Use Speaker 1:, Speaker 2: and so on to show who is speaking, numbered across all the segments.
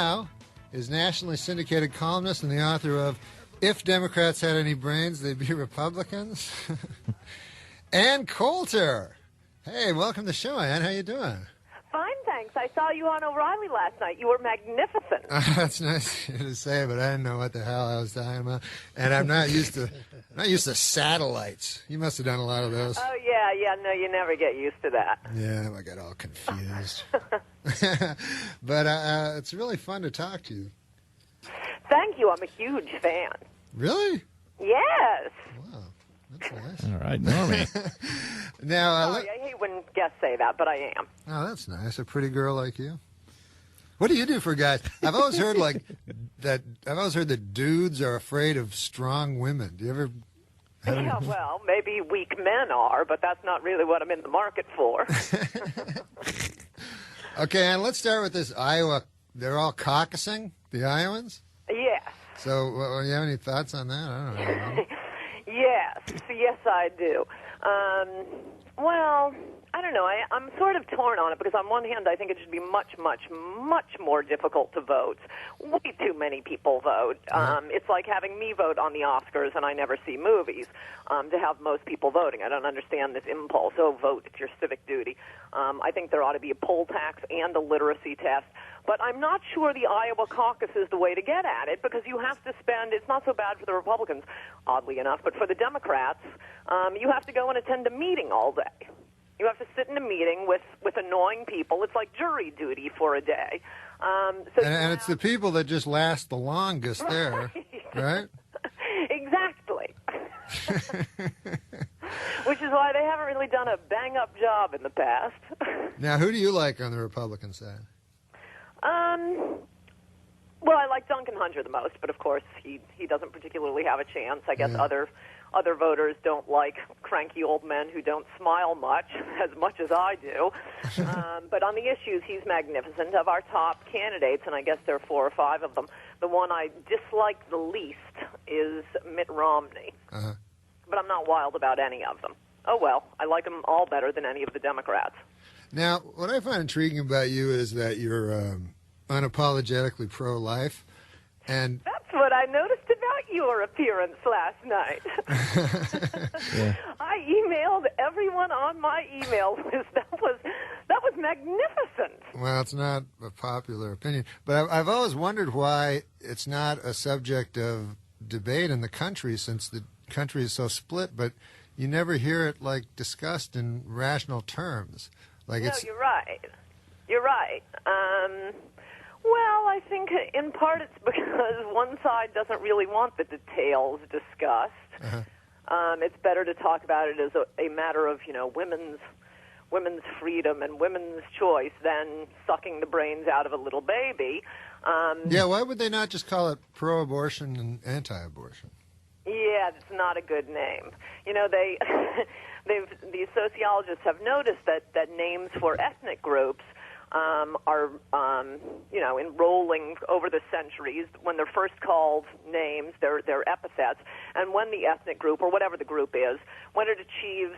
Speaker 1: now is nationally syndicated columnist and the author of If Democrats Had Any Brains, They'd Be Republicans. Ann Coulter. Hey, welcome to the show, Ann. How you doing?
Speaker 2: Fine, thanks. I saw you on O'Reilly last night. You were magnificent.
Speaker 1: That's nice of you to say, but I didn't know what the hell I was talking about. And I'm not used to satellites. You must have done a lot of those.
Speaker 2: Oh, yeah. No, you never get used to that.
Speaker 1: Yeah, I got all confused. But it's really fun to talk to you.
Speaker 2: Thank you. I'm a huge fan.
Speaker 1: Really?
Speaker 2: Yes.
Speaker 1: Wow, that's nice.
Speaker 3: All right, Normie.
Speaker 1: Now,
Speaker 2: Sorry, I hate when guests say that, but I am.
Speaker 1: Oh, that's nice. A pretty girl like you. What do you do for guys? I've always heard that dudes are afraid of strong women. Do you ever?
Speaker 2: Yeah, well, maybe weak men are, but that's not really what I'm in the market for.
Speaker 1: Okay, and let's start with this Iowa. They're all caucusing, the Iowans?
Speaker 2: Yes.
Speaker 1: So, do you have any thoughts on that? I don't know.
Speaker 2: Yes, I do. Well, I don't know. I'm sort of torn on it because on one hand I think it should be much, much, much more difficult to vote. Way too many people vote. It's like having me vote on the Oscars and I never see movies, to have most people voting. I don't understand this impulse. Oh, vote. It's your civic duty. I think there ought to be a poll tax and a literacy test. But I'm not sure the Iowa caucus is the way to get at it because you have to spend, it's not so bad for the Republicans, oddly enough, but for the Democrats, you have to go and attend a meeting all day. You have to sit in a meeting with annoying people. It's like jury duty for a day. And
Speaker 1: it's the people that just last the longest there, right?
Speaker 2: Exactly. Which is why they haven't really done a bang-up job in the past.
Speaker 1: Now, who do you like on the Republican side?
Speaker 2: Well, I like Duncan Hunter the most, but of course he doesn't particularly have a chance. I guess other voters don't like cranky old men who don't smile much as I do. But on the issues, he's magnificent. Of our top candidates, and I guess there are 4 or 5 of them, the one I dislike the least is Mitt Romney.
Speaker 1: Uh-huh.
Speaker 2: But I'm not wild about any of them. Oh, well, I like them all better than any of the Democrats.
Speaker 1: Now, what I find intriguing about you is that you're unapologetically pro-life. And
Speaker 2: that's what I noticed about your appearance last night.
Speaker 1: Yeah.
Speaker 2: I emailed everyone on my email list. That was magnificent.
Speaker 1: Well, it's not a popular opinion, but I've always wondered why it's not a subject of debate in the country, since the country is so split. But you never hear it discussed in rational terms.
Speaker 2: No, you're right. You're right. Well, I think in part it's because one side doesn't really want the details discussed. Uh-huh. It's better to talk about it as a matter of, women's freedom and women's choice than sucking the brains out of a little baby.
Speaker 1: Yeah, why would they not just call it pro-abortion and anti-abortion?
Speaker 2: Yeah, it's not a good name. These sociologists have noticed that names for ethnic groups are enrolling over the centuries. When they're first called names, they're epithets, and when the ethnic group, or whatever the group is, when it achieves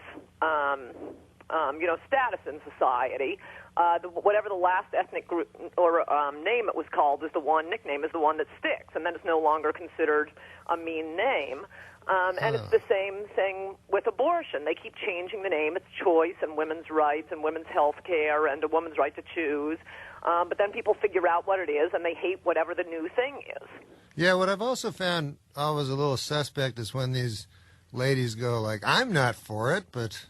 Speaker 2: status in society, whatever the last ethnic group or name it was called is the one, nickname is the one that sticks, and then it's no longer considered a mean name. And it's the same thing with abortion. They keep changing the name. It's choice and women's rights and women's health care and a woman's right to choose. But then people figure out what it is, and they hate whatever the new thing is.
Speaker 1: Yeah, what I've also found always a little suspect is when these ladies go I'm not for it, but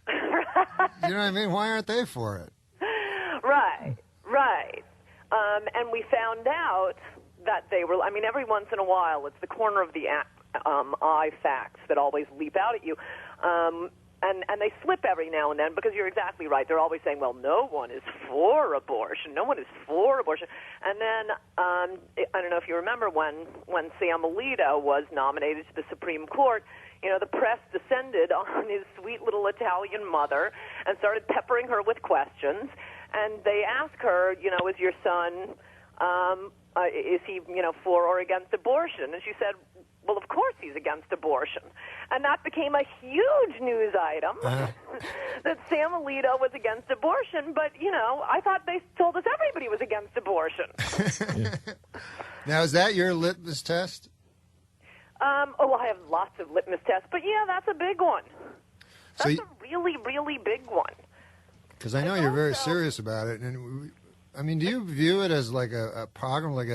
Speaker 1: you know what I mean? Why aren't they for it?
Speaker 2: Right. And we found out that they were, every once in a while, it's the corner of the eye facts that always leap out at you. And they slip every now and then because you're exactly right. They're always saying, well, no one is for abortion. No one is for abortion. And then I don't know if you remember when Sam Alito was nominated to the Supreme Court, the press descended on his sweet little Italian mother and started peppering her with questions. And they asked her, is your son Is he, for or against abortion? And she said, well, of course he's against abortion. And that became a huge news item that Sam Alito was against abortion. But, I thought they told us everybody was against abortion.
Speaker 1: Now, is that your litmus test?
Speaker 2: I have lots of litmus tests. But, yeah, that's a big one. That's a really, really big one.
Speaker 1: Because I know you're very serious about it. And do you view it as like a program, like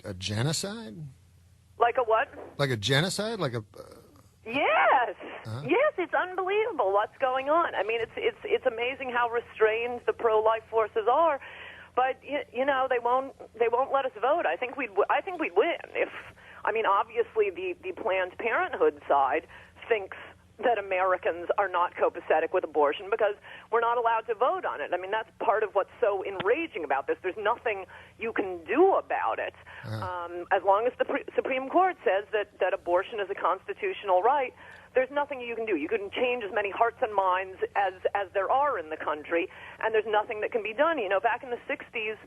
Speaker 1: a genocide?
Speaker 2: Like a what?
Speaker 1: Like a genocide?
Speaker 2: Yes. Yes, it's unbelievable what's going on. It's amazing how restrained the pro-life forces are, but they won't let us vote. I think we'd win if. Obviously the Planned Parenthood side thinks that Americans are not copacetic with abortion because we're not allowed to vote on it. That's part of what's so enraging about this. There's nothing you can do about it. As long as the Supreme Court says that abortion is a constitutional right, there's nothing you can do. You can change as many hearts and minds as there are in the country, and there's nothing that can be done. Back in the 60s,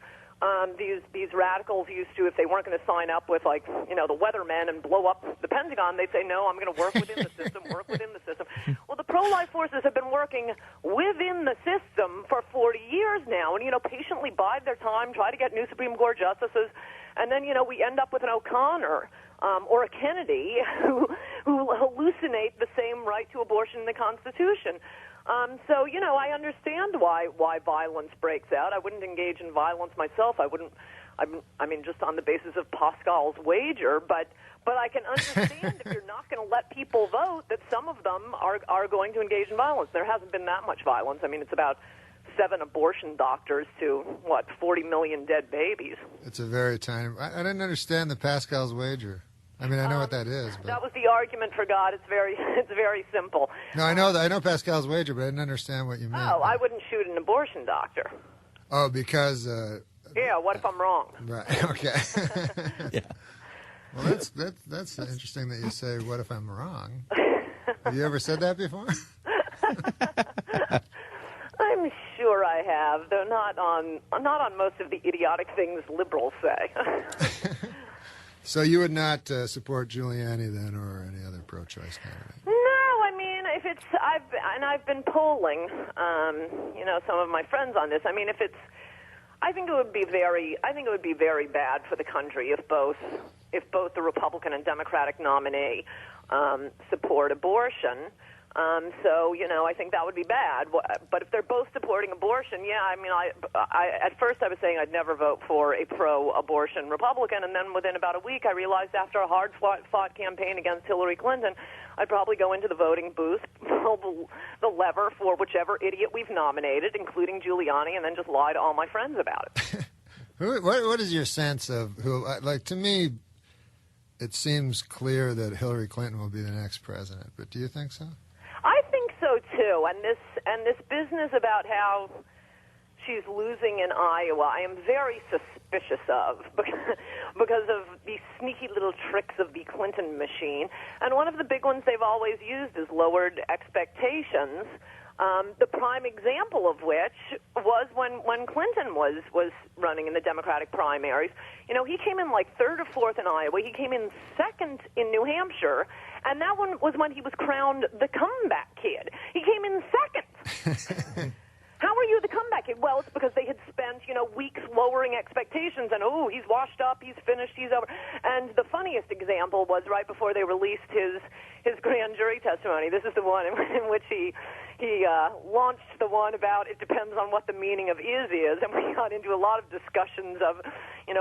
Speaker 2: these radicals used to, if they weren't going to sign up with, the weathermen and blow up the Pentagon, they'd say, no, I'm going to work within the system, work within the system. Well, the pro-life forces have been working within the system for 40 years now, and, patiently bide their time, try to get new Supreme Court justices, and then, we end up with an O'Connor or a Kennedy who hallucinate the same right to abortion in the Constitution. So, I understand why violence breaks out. I wouldn't engage in violence myself. Just on the basis of Pascal's wager, but I can understand if you're not going to let people vote that some of them are going to engage in violence. There hasn't been that much violence. It's about 7 abortion doctors to, 40 million dead babies.
Speaker 1: It's a very tiny... I didn't understand the Pascal's wager. I know what that is. But...
Speaker 2: That was the argument for God. It's very simple.
Speaker 1: No, I know Pascal's wager, but I didn't understand what you meant.
Speaker 2: Oh, I wouldn't shoot an abortion doctor.
Speaker 1: Oh, because...
Speaker 2: Yeah, what if I'm wrong?
Speaker 1: Right, okay.
Speaker 3: Yeah.
Speaker 1: Well, that's interesting that you say, what if I'm wrong? Have you ever said that before?
Speaker 2: I'm sure I have, though not on most of the idiotic things liberals say.
Speaker 1: So you would not support Giuliani then, or any other pro-choice candidate?
Speaker 2: No, if it's I've been polling, some of my friends on this. I think it would be very bad for the country if both the Republican and Democratic nominee support abortion. I think that would be bad. But if they're both supporting abortion, yeah, I at first I was saying I'd never vote for a pro-abortion Republican, and then within about a week I realized after a hard-fought campaign against Hillary Clinton, I'd probably go into the voting booth, pull the lever for whichever idiot we've nominated, including Giuliani, and then just lie to all my friends about it.
Speaker 1: What is your sense of who? To me, it seems clear that Hillary Clinton will be the next president. But do you think so?
Speaker 2: I think so too. And this business about how she's losing in Iowa, I am very suspicious of because of the sneaky little tricks of the Clinton machine. And one of the big ones they've always used is lowered expectations. The prime example of which was when Clinton was running in the Democratic primaries. He came in like 3rd or 4th in Iowa. He came in 2nd in New Hampshire, and that one was when he was crowned the comeback kid. He came in 2nd. How are you the comeback kid? Well, it's because they had spent, weeks lowering expectations, and he's washed up, he's finished, he's over. And the funniest example was right before they released his grand jury testimony. This is the one in which he launched the one about it depends on what the meaning of is, and we got into a lot of discussions of,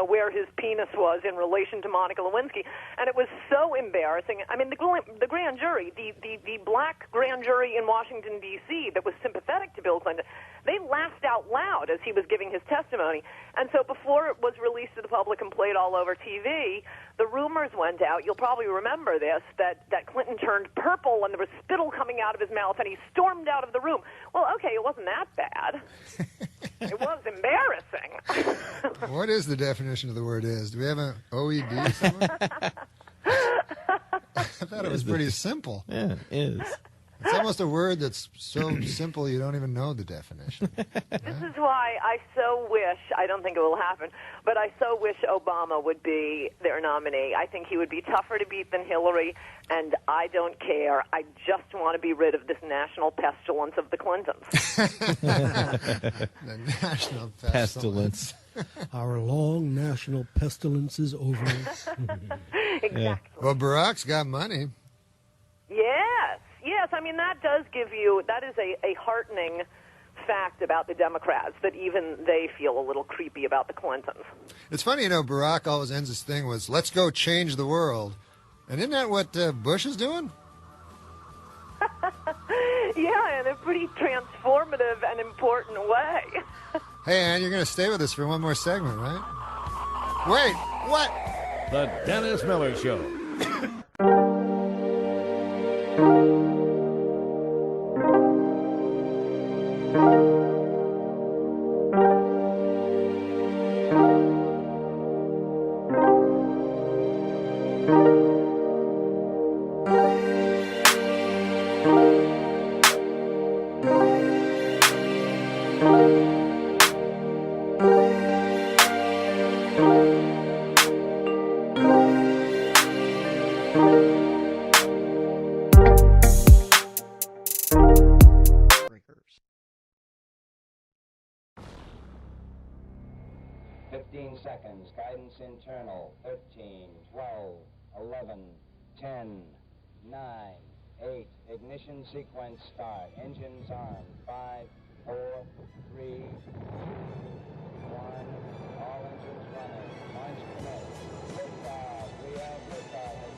Speaker 2: where his penis was in relation to Monica Lewinsky, and it was so embarrassing. The grand jury, the black grand jury in Washington, D.C. that was sympathetic to Bill Clinton, they laughed out loud as he was giving his testimony, and so before it was released to the public and played all over TV, the rumors went out, you'll probably remember this, that Clinton turned purple and there was spittle coming out of his mouth and he stormed out of the room. Well, okay, it wasn't that bad. It was embarrassing.
Speaker 1: What is the definition of the word is? Do we have an OED somewhere? I thought it was pretty simple.
Speaker 3: Yeah, it is.
Speaker 1: It's almost a word that's so simple you don't even know the definition.
Speaker 2: This is why I so wish, I don't think it will happen, but I so wish Obama would be their nominee. I think he would be tougher to beat than Hillary, and I don't care. I just want to be rid of this national pestilence of the Clintons.
Speaker 1: The national pestilence.
Speaker 3: Our long national pestilence is over.
Speaker 2: Exactly.
Speaker 4: Yeah.
Speaker 1: Well, Barack's got money.
Speaker 2: Yes. I mean, that does give you, that is a heartening fact about the Democrats, that even they feel a little creepy about the Clintons.
Speaker 1: It's funny, Barack always ends his thing with, let's go change the world. And isn't that what Bush is doing?
Speaker 2: Yeah, in a pretty transformative and important way.
Speaker 1: Hey, Ann, you're going to stay with us for one more segment, right? Wait, what?
Speaker 5: The Dennis Miller Show.
Speaker 6: Seconds. Guidance internal. 13, 12, 11, 10, 9, 8. Ignition sequence start. Engines on. 5, 4, 3, 2, 1. All engines running. Launch commit. Liftoff. We have liftoff at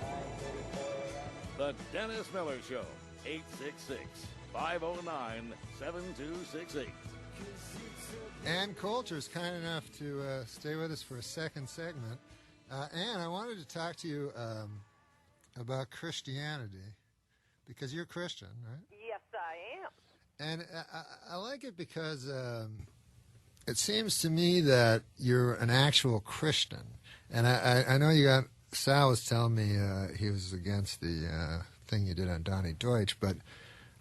Speaker 6: 9:34 a.m.
Speaker 5: The Dennis Miller Show. 866-509-7268.
Speaker 1: Ann Coulter is kind enough to stay with us for a second segment. Ann, I wanted to talk to you about Christianity, because you're Christian, right?
Speaker 2: Yes, I am.
Speaker 1: And I like it because it seems to me that you're an actual Christian. And I know Sal was telling me he was against the thing you did on Donnie Deutsch, but...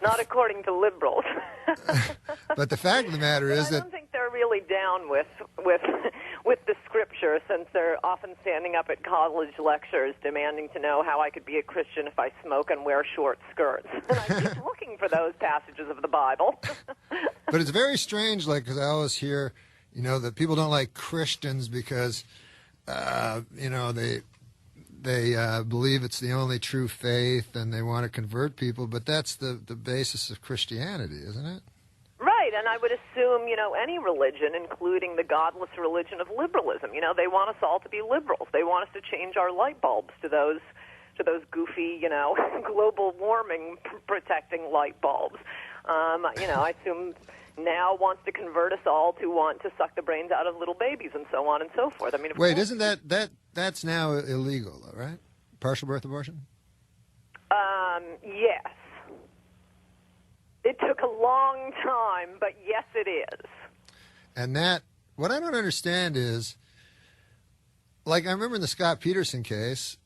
Speaker 2: Not according to liberals.
Speaker 1: But the fact of the matter is
Speaker 2: I don't think they're really down with the scripture, since they're often standing up at college lectures demanding to know how I could be a Christian if I smoke and wear short skirts. And I keep looking for those passages of the Bible.
Speaker 1: But it's very strange, because I always hear, that people don't like Christians because, they believe it's the only true faith and they want to convert people, but that's the basis of Christianity, isn't it?
Speaker 2: Right, and I would assume, any religion, including the godless religion of liberalism, they want us all to be liberals. They want us to change our light bulbs to those goofy, global warming protecting light bulbs. I assume now wants to convert us all to want to suck the brains out of little babies and so on and so forth. I mean,
Speaker 1: wait, isn't that's now illegal, though, right? Partial birth abortion?
Speaker 2: Yes. It took a long time, but yes, it is.
Speaker 1: And what I don't understand is, I remember in the Scott Peterson case,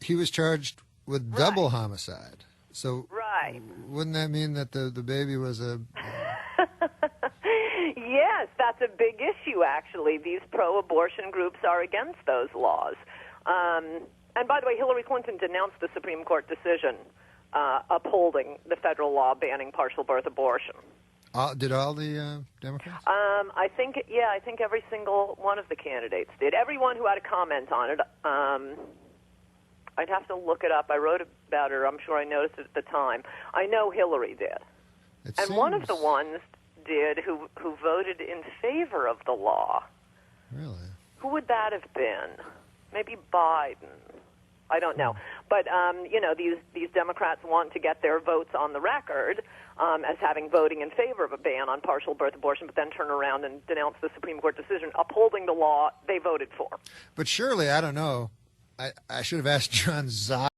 Speaker 1: he was charged with double homicide. So wouldn't that mean that the baby was a...
Speaker 2: Yes, that's a big issue, actually. These pro-abortion groups are against those laws. And by the way, Hillary Clinton denounced the Supreme Court decision upholding the federal law banning partial birth abortion.
Speaker 1: Did all the Democrats?
Speaker 2: I think every single one of the candidates did. Everyone who had a comment on it. I'd have to look it up. I wrote about her. I'm sure I noticed it at the time. I know Hillary did. One of the ones did who voted in favor of the law.
Speaker 1: Really?
Speaker 2: Who would that have been? Maybe Biden. I don't know. But, these Democrats want to get their votes on the record as having voting in favor of a ban on partial birth abortion, but then turn around and denounce the Supreme Court decision upholding the law they voted for.
Speaker 1: But surely, I don't know, I should have asked John Zod.